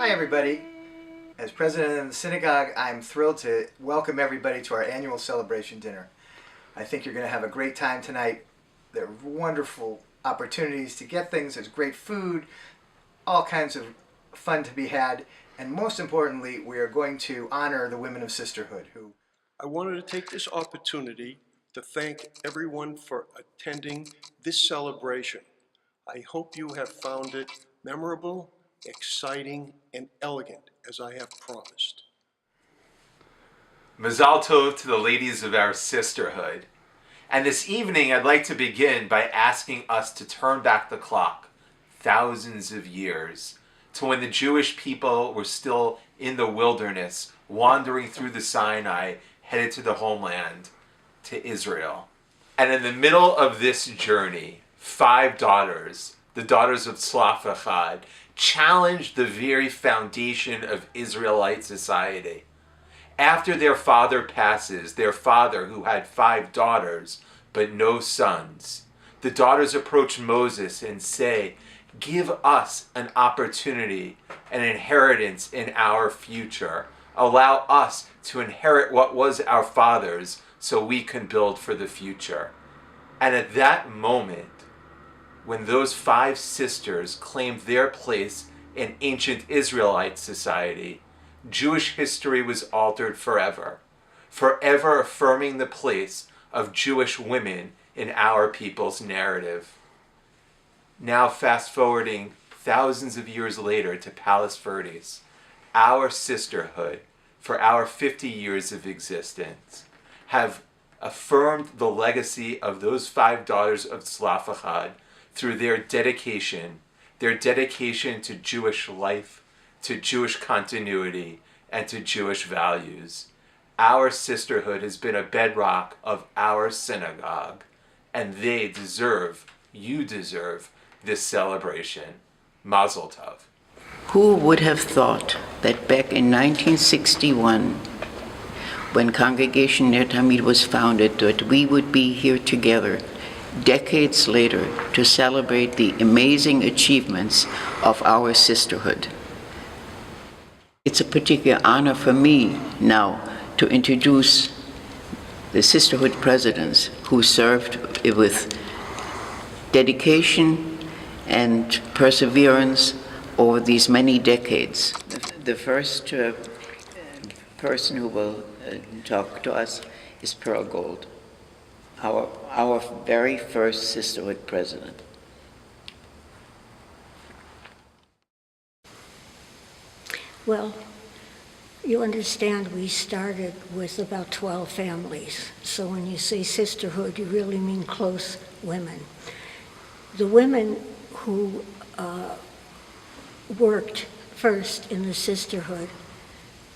Hi everybody. As president of the synagogue, I'm thrilled to welcome everybody to our annual celebration dinner. I think you're going to have a great time tonight. There are wonderful opportunities to get things. There's great food, all kinds of fun to be had, and most importantly, we are going to honor the women of Sisterhood who... I wanted to take this opportunity to thank everyone for attending this celebration. I hope you have found it memorable, exciting, and elegant as I have promised. Mazal Tov to the ladies of our sisterhood. And this evening I'd like to begin by asking us to turn back the clock thousands of years to when the Jewish people were still in the wilderness, wandering through the Sinai, headed to the homeland, to Israel. And in the middle of this journey, 5 daughters, the daughters of Tzlafachad, challenged the very foundation of Israelite society. After their father passes, their father who had 5 daughters but no sons, the daughters approach Moses and say, "Give us an opportunity, an inheritance in our future. Allow us to inherit what was our father's so we can build for the future." And at that moment, when those 5 sisters claimed their place in ancient Israelite society, Jewish history was altered forever, forever affirming the place of Jewish women in our people's narrative. Now fast forwarding thousands of years later to Palos Verdes, our sisterhood, for our 50 years of existence, have affirmed the legacy of those 5 daughters of Tzlafachad through their dedication to Jewish life, to Jewish continuity, and to Jewish values. Our sisterhood has been a bedrock of our synagogue, and they deserve, you deserve, this celebration. Mazel Tov. Who would have thought that back in 1961, when Congregation Ner Tamid was founded, that we would be here together decades later to celebrate the amazing achievements of our sisterhood. It's a particular honor for me now to introduce the sisterhood presidents who served with dedication and perseverance over these many decades. The first person who will talk to us is Pearl Gold, our very first sisterhood president. Well, you understand we started with about 12 families. So when you say sisterhood, you really mean close women. The women who worked first in the sisterhood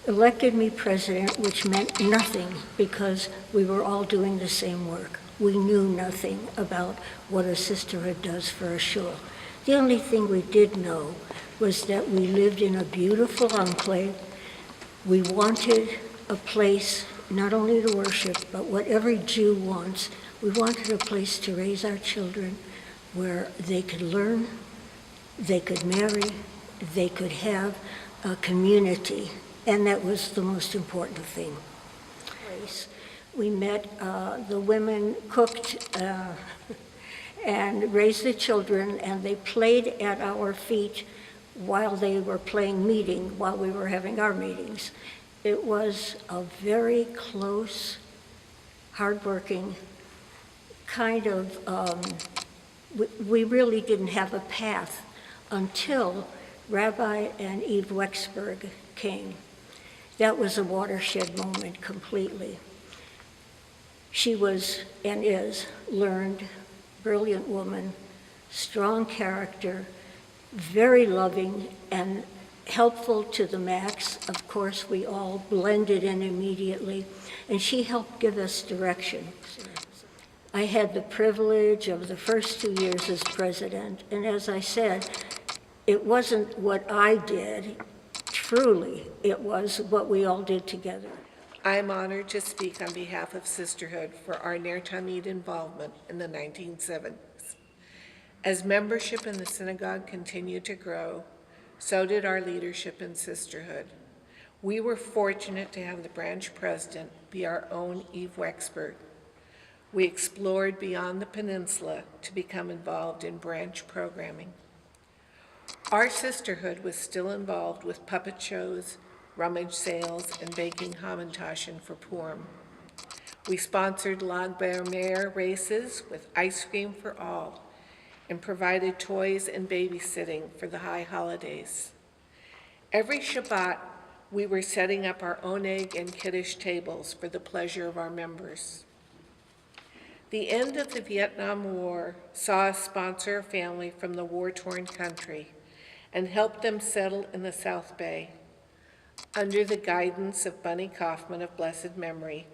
elected me president, which meant nothing because we were all doing the same work. We knew nothing about what a sisterhood does for a shul. The only thing we did know was that we lived in a beautiful enclave. We wanted a place not only to worship, but what every Jew wants. We wanted a place to raise our children where they could learn, they could marry, they could have a community, and that was the most important thing. We met, the women cooked and raised the children, and they played at our feet while they were while we were having our meetings. It was a very close, hardworking kind of, we really didn't have a path until Rabbi and Eve Wexberg came. That was a watershed moment completely. She was and is learned, brilliant woman, strong character, very loving and helpful to the max. Of course, we all blended in immediately, and she helped give us direction. I had the privilege of the first 2 years as president, and as I said, it wasn't what I did, truly, it was what we all did together. I am honored to speak on behalf of Sisterhood for our Ner Tamid involvement in the 1970s. As membership in the synagogue continued to grow, So did our leadership in Sisterhood. We were fortunate to have the branch president be our own Eve Wexford. We explored beyond the peninsula to become involved in branch programming. Our sisterhood was still involved with puppet shows, rummage sales, and baking Hamantaschen for Purim. We sponsored Lag BaOmer races with ice cream for all and provided toys and babysitting for the high holidays. Every Shabbat, we were setting up our oneg and kiddush tables for the pleasure of our members. The end of the Vietnam War saw us sponsor a family from the war-torn country and help them settle in the South Bay. Under the guidance of Bunny Kaufman of blessed memory,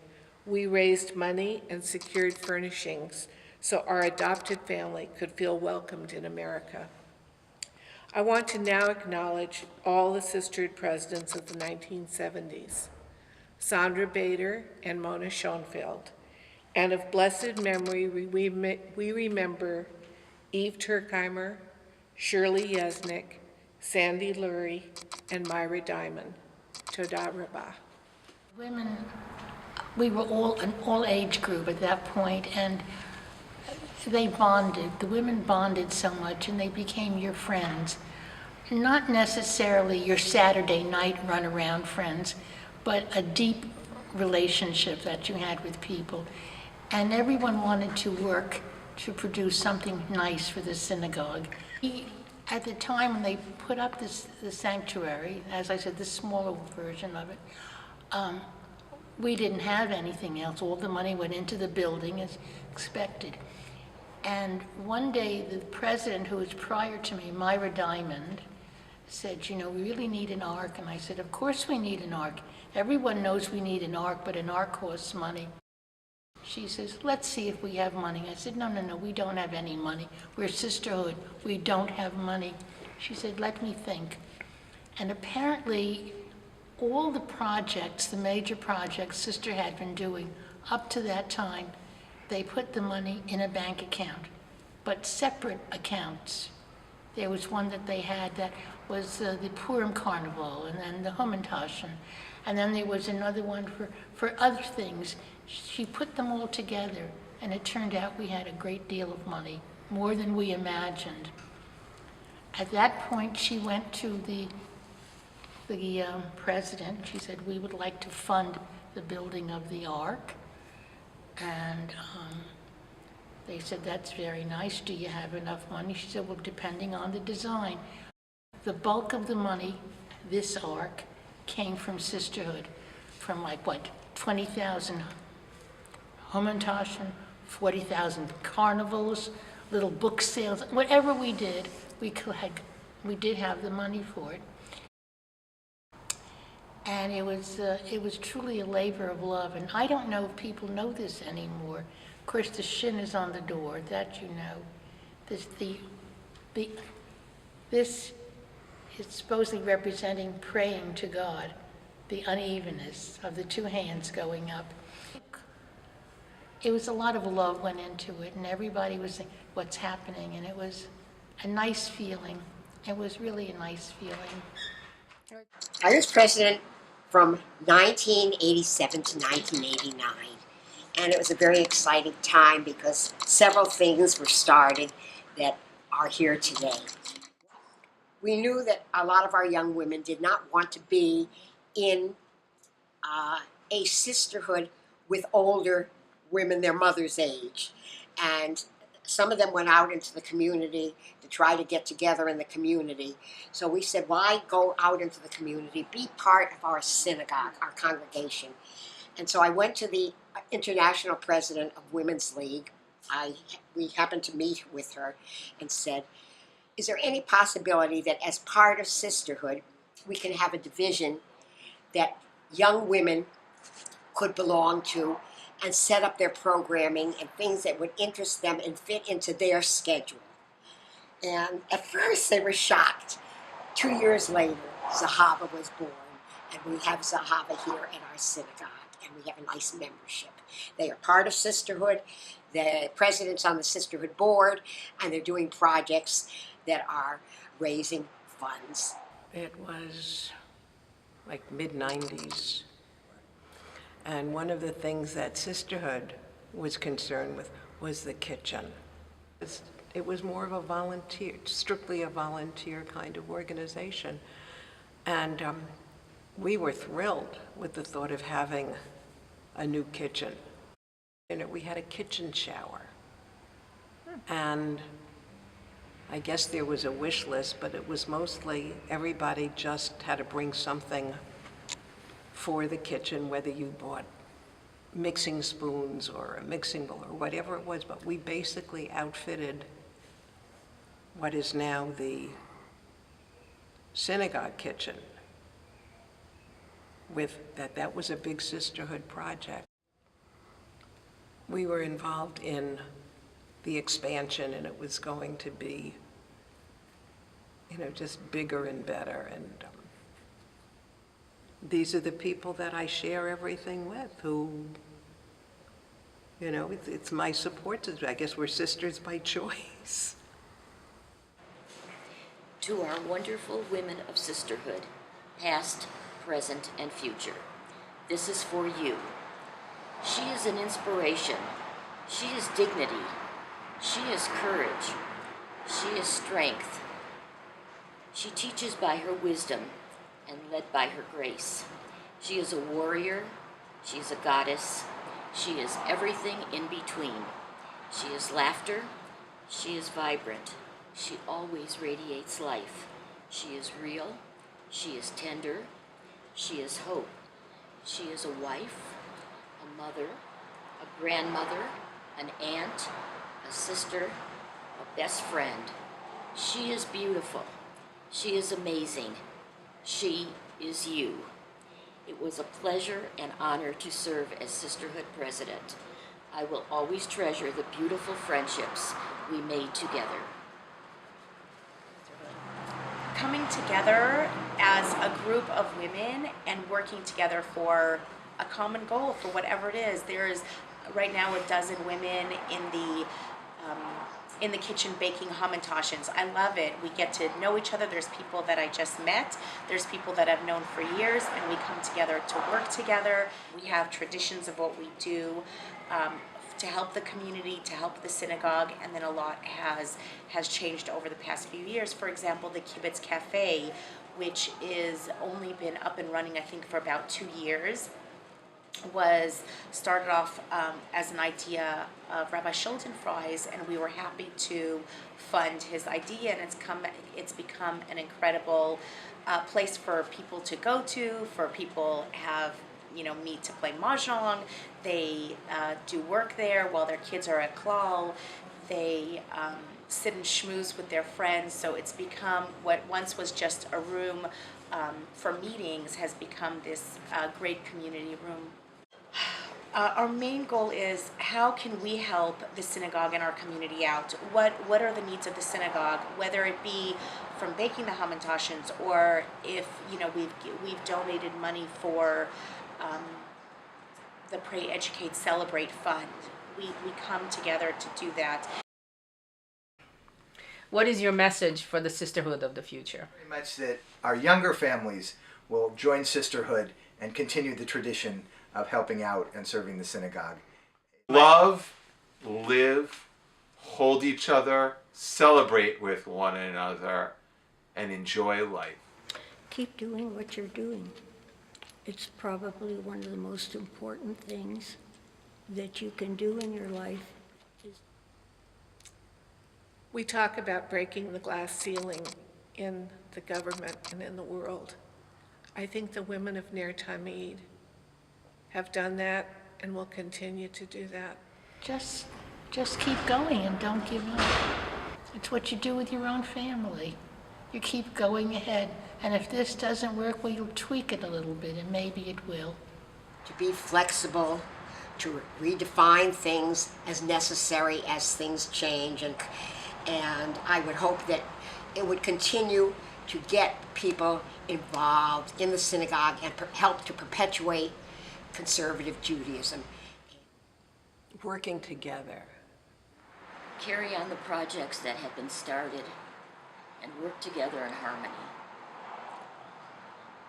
we raised money and secured furnishings so our adopted family could feel welcomed in America. I want to now acknowledge all the Sisterhood presidents of the 1970s, Sandra Bader and Mona Schoenfeld, and of blessed memory we remember Eve Turkheimer, Shirley Yesnick, Sandy Lurie, and Myra Diamond. Toda Rabah. Women, we were all an all-age group at that point, and they bonded. The women bonded so much, and they became your friends. Not necessarily your Saturday night run-around friends, but a deep relationship that you had with people. And everyone wanted to work to produce something nice for the synagogue. At the time when they put up the sanctuary, as I said, the smaller version of it, we didn't have anything else. All the money went into the building as expected. And one day, the president, who was prior to me, Myra Diamond, said, you know, we really need an ark. And I said, of course we need an ark. Everyone knows we need an ark, but an ark costs money. She says, let's see if we have money. I said, no, we don't have any money. We're Sisterhood. We don't have money. She said, let me think. And apparently, all the projects, the major projects Sister had been doing up to that time, they put the money in a bank account, but separate accounts. There was one that they had that was the Purim Carnival, and then the Hamantaschen, and then there was another one for other things. She put them all together, and it turned out we had a great deal of money, more than we imagined. At that point, she went to the president. She said, we would like to fund the building of the Ark. And they said, that's very nice. Do you have enough money? She said, well, depending on the design. The bulk of the money, this Ark, came from Sisterhood, from like, what, 20,000 Hamantaschen, 40,000 carnivals, little book sales, whatever we did, we did have the money for it. And it was truly a labor of love. And I don't know if people know this anymore. Of course, the shin is on the door, that you know. This is supposedly representing praying to God, the unevenness of the two hands going up. It was a lot of love went into it, and everybody was saying, what's happening? And it was a nice feeling. It was really a nice feeling. I was president from 1987 to 1989, and it was a very exciting time because several things were started that are here today. We knew that a lot of our young women did not want to be in a sisterhood with older women their mother's age, and some of them went out into the community to try to get together in the community. So we said, why go out into the community? Be part of our synagogue, our congregation. And so I went to the international president of Women's League. We happened to meet with her and said, is there any possibility that as part of Sisterhood, we can have a division that young women could belong to and set up their programming and things that would interest them and fit into their schedule? And at first they were shocked. 2 years later, Zahava was born, and we have Zahava here in our synagogue, and we have a nice membership. They are part of Sisterhood. The president's on the Sisterhood board, and they're doing projects that are raising funds. It was like mid-90s. And one of the things that Sisterhood was concerned with was the kitchen. It was more of a volunteer, strictly a volunteer kind of organization. And we were thrilled with the thought of having a new kitchen. We had a kitchen shower. And I guess there was a wish list, but it was mostly everybody just had to bring something for the kitchen, whether you bought mixing spoons or a mixing bowl or whatever it was, but we basically outfitted what is now the synagogue kitchen with that was a big Sisterhood project. We were involved in the expansion, and it was going to be, just bigger and better. And these are the people that I share everything with, who, it's my support system. I guess we're sisters by choice. To our wonderful women of sisterhood, past, present, and future, this is for you. She is an inspiration. She is dignity. She is courage. She is strength. She teaches by her wisdom and led by her grace. She is a warrior. She is a goddess. She is everything in between. She is laughter. She is vibrant. She always radiates life. She is real. She is tender. She is hope. She is a wife, a mother, a grandmother, an aunt, a sister, a best friend. She is beautiful. She is amazing. She is you. It was a pleasure and honor to serve as Sisterhood President. I will always treasure the beautiful friendships we made together. Coming together as a group of women and working together for a common goal, for whatever it is. There's right now a dozen women in the kitchen baking hamantaschens. I love it. We get to know each other. There's people that I just met. There's people that I've known for years, and we come together to work together. We have traditions of what we do to help the community, to help the synagogue, and then a lot has changed over the past few years. For example, the Kibbutz Cafe, which is only been up and running, I think, for about 2 years, was started off as an idea of Rabbi Schultenfrei's, and we were happy to fund his idea, and it's become an incredible place for people to go to, for people have meet to play mahjong. They do work there while their kids are at klal. They sit and schmooze with their friends. So it's become what once was just a room for meetings has become this great community room. Our main goal is how can we help the synagogue and our community out? What are the needs of the synagogue, whether it be from baking the hamantaschens or if we've donated money for the Pray, Educate, Celebrate Fund. We come together to do that. What is your message for the sisterhood of the future? Very much that our younger families will join Sisterhood and continue the tradition of helping out and serving the synagogue. Love, live, hold each other, celebrate with one another, and enjoy life. Keep doing what you're doing. It's probably one of the most important things that you can do in your life. We talk about breaking the glass ceiling in the government and in the world. I think the women of Ner Tamid have done that and will continue to do that. Just keep going and don't give up. It's what you do with your own family. You keep going ahead, and if this doesn't work, well, you'll tweak it a little bit, and maybe it will. To be flexible, to redefine things as necessary as things change, and I would hope that it would continue to get people involved in the synagogue and help to perpetuate conservative Judaism. Working together. Carry on the projects that have been started and work together in harmony.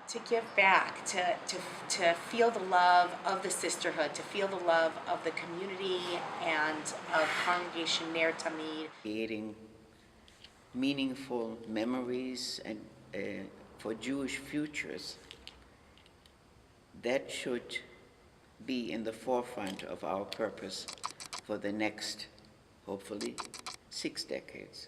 to give back, to feel the love of the sisterhood, to feel the love of the community and of Congregation Ner Tamid. Creating meaningful memories and for Jewish futures, that should be in the forefront of our purpose for the next, hopefully, 6 decades.